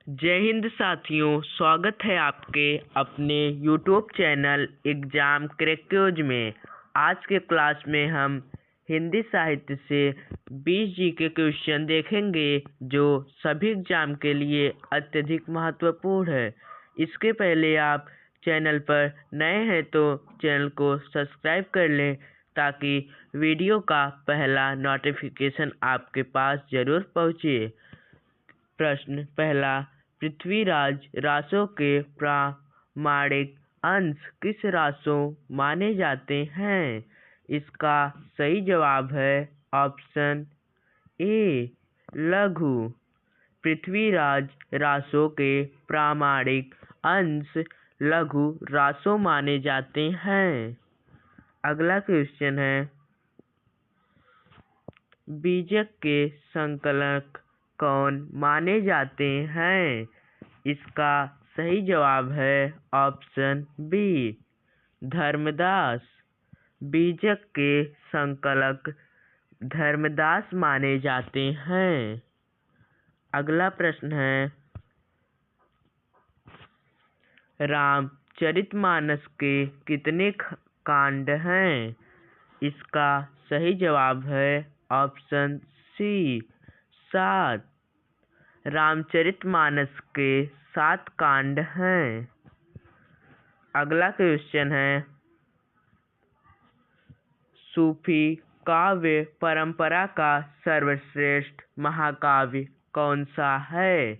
जय हिंद साथियों, स्वागत है आपके अपने यूट्यूब चैनल एग्ज़ाम क्रैक्योज में। आज के क्लास में हम हिंदी साहित्य से 20 जीके क्वेश्चन देखेंगे जो सभी एग्ज़ाम के लिए अत्यधिक महत्वपूर्ण है। इसके पहले आप चैनल पर नए हैं तो चैनल को सब्सक्राइब कर लें ताकि वीडियो का पहला नोटिफिकेशन आपके पास ज़रूर पहुँचे। प्रश्न पहला, पृथ्वीराज रासों के प्रामाणिक अंश किस रासों माने जाते हैं? इसका सही जवाब है ऑप्शन ए लघु। पृथ्वीराज रासों के प्रामाणिक अंश लघु रासों माने जाते हैं। अगला क्वेश्चन है, बीजक के संकलक कौन माने जाते हैं? इसका सही जवाब है ऑप्शन बी धर्मदास। बीजक के संकलक धर्मदास माने जाते हैं। अगला प्रश्न है, रामचरितमानस के कितने कांड हैं? इसका सही जवाब है ऑप्शन सी 7। रामचरितमानस के 7 कांड हैं। अगला क्वेश्चन है, सूफी काव्य परंपरा का सर्वश्रेष्ठ महाकाव्य कौन सा है?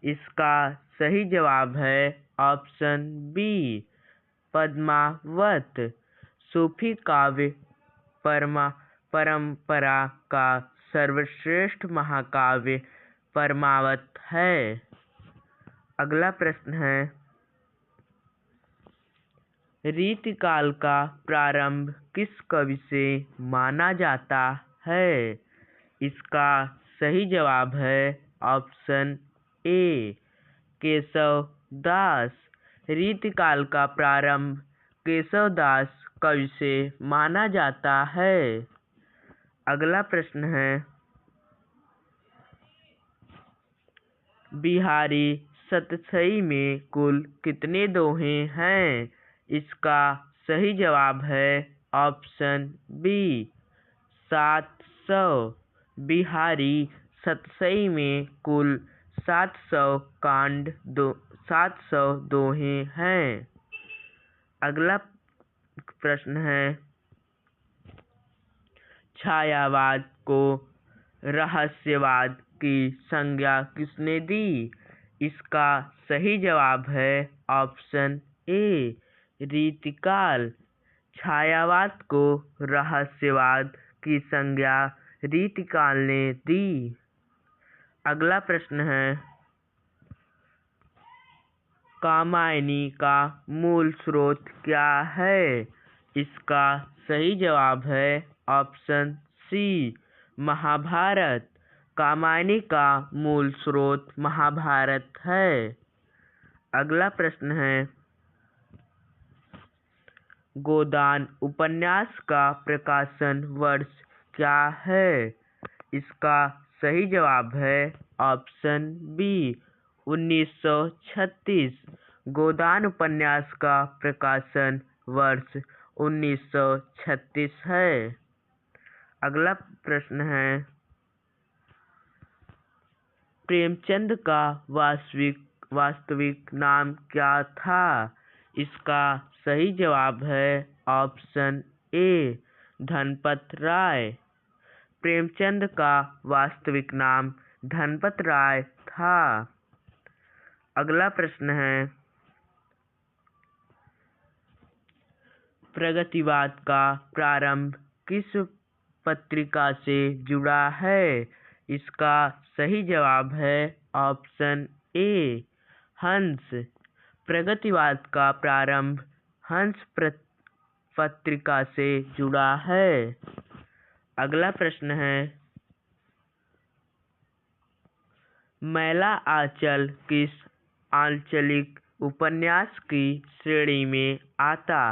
इसका सही जवाब है ऑप्शन बी पद्मावत। सूफी काव्य परंपरा का सर्वश्रेष्ठ महाकाव्य पद्मावत है। अगला प्रश्न है, रीतिकाल का प्रारंभ किस कवि से माना जाता है? इसका सही जवाब है ऑप्शन ए केशव दास। रीतिकाल का प्रारंभ केशव दास कवि से माना जाता है। अगला प्रश्न है, बिहारी सतसई में कुल कितने दोहे हैं? इसका सही जवाब है ऑप्शन बी 700। बिहारी सतसई में कुल 700 दोहे हैं। अगला प्रश्न है, छायावाद को रहस्यवाद की संज्ञा किसने दी? इसका सही जवाब है ऑप्शन ए रीतिकाल। छायावाद को रहस्यवाद की संज्ञा रीतिकाल ने दी। अगला प्रश्न है, कामायनी का मूल स्रोत क्या है? इसका सही जवाब है ऑप्शन सी महाभारत। कामायनी का मूल स्रोत महाभारत है। अगला प्रश्न है, गोदान उपन्यास का प्रकाशन वर्ष क्या है? इसका सही जवाब है ऑप्शन बी 1936। गोदान उपन्यास का प्रकाशन वर्ष 1936 है। अगला प्रश्न है, प्रेमचंद का वास्तविक नाम क्या था? इसका सही जवाब है ऑप्शन ए धनपत राय। प्रेमचंद का वास्तविक नाम धनपत राय था। अगला प्रश्न है, प्रगतिवाद का प्रारंभ किस पत्रिका से जुड़ा है? इसका सही जवाब है ऑप्शन ए हंस। प्रगतिवाद का प्रारंभ हंस पत्रिका से जुड़ा है। अगला प्रश्न है, मैला आंचल किस आंचलिक उपन्यास की श्रेणी में आता?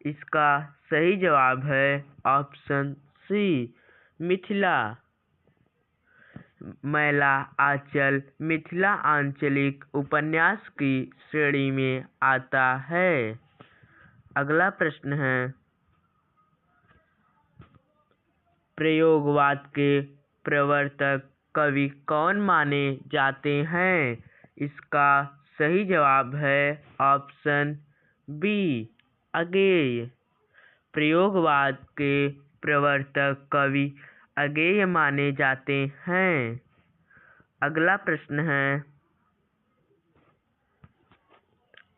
इसका सही जवाब है ऑप्शन सी मिथिला। मैला आंचल मिथिला आंचलिक उपन्यास की श्रेणी में आता है। अगला प्रश्न है, प्रयोगवाद के प्रवर्तक कवि कौन माने जाते हैं? इसका सही जवाब है ऑप्शन बी, अगेय। प्रयोगवाद के प्रवर्तक कवि अगेय माने जाते हैं। अगला प्रश्न है,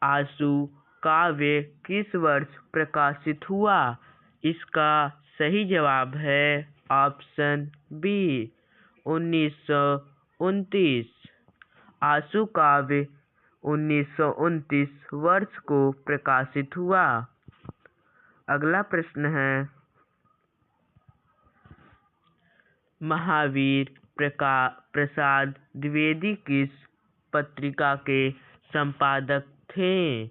आंसू काव्य किस वर्ष प्रकाशित हुआ? इसका सही जवाब है ऑप्शन बी, 1929। आंसू काव्य 1929 वर्ष को प्रकाशित हुआ। अगला प्रश्न है, महावीर प्रसाद द्विवेदी किस पत्रिका के संपादक थे?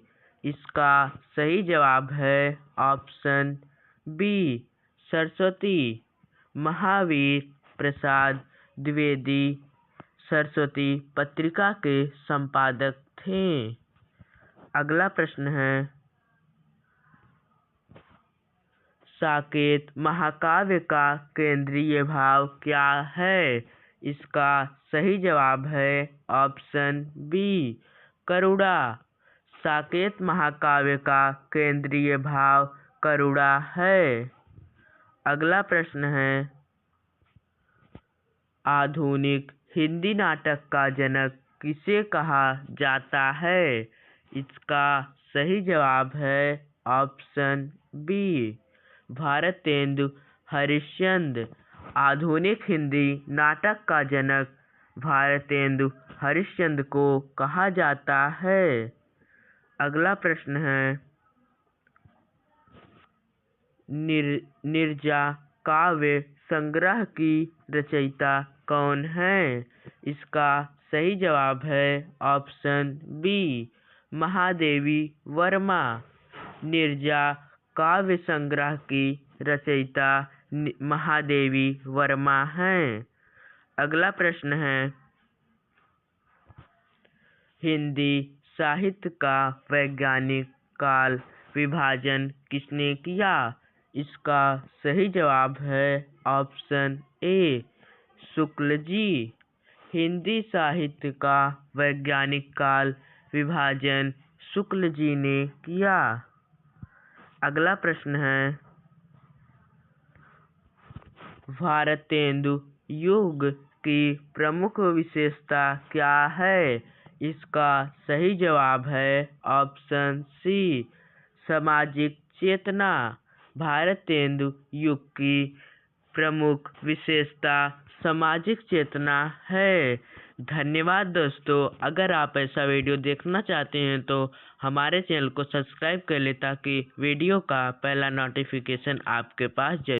इसका सही जवाब है ऑप्शन बी, सरस्वती। महावीर प्रसाद द्विवेदी सरस्वती पत्रिका के संपादक थे। अगला प्रश्न है, साकेत महाकाव्य का केंद्रीय भाव क्या है? इसका सही जवाब है ऑप्शन बी, करुणा। साकेत महाकाव्य का केंद्रीय भाव करुणा है। अगला प्रश्न है, आधुनिक हिंदी नाटक का जनक किसे कहा जाता है? इसका सही जवाब है ऑप्शन बी, भारतेंदु हरिश्चंद्र। आधुनिक हिंदी नाटक का जनक भारतेंदु हरिश्चंद्र को कहा जाता है। अगला प्रश्न है, नीरजा काव्य संग्रह की रचयिता कौन है? इसका सही जवाब है ऑप्शन बी, महादेवी वर्मा। नीरजा काव्य संग्रह की रचयिता महादेवी वर्मा हैं। अगला प्रश्न है, हिंदी साहित्य का वैज्ञानिक काल विभाजन किसने किया? इसका सही जवाब है ऑप्शन ए, शुक्ल जी। हिंदी साहित्य का वैज्ञानिक काल विभाजन शुक्ल जी ने किया। अगला प्रश्न है, भारतेंदु युग की प्रमुख विशेषता क्या है? इसका सही जवाब है ऑप्शन सी, सामाजिक चेतना। भारतेंदु युग की प्रमुख विशेषता सामाजिक चेतना है। धन्यवाद दोस्तों। अगर आप ऐसा वीडियो देखना चाहते हैं तो हमारे चैनल को सब्सक्राइब कर लें ताकि वीडियो का पहला नोटिफिकेशन आपके पास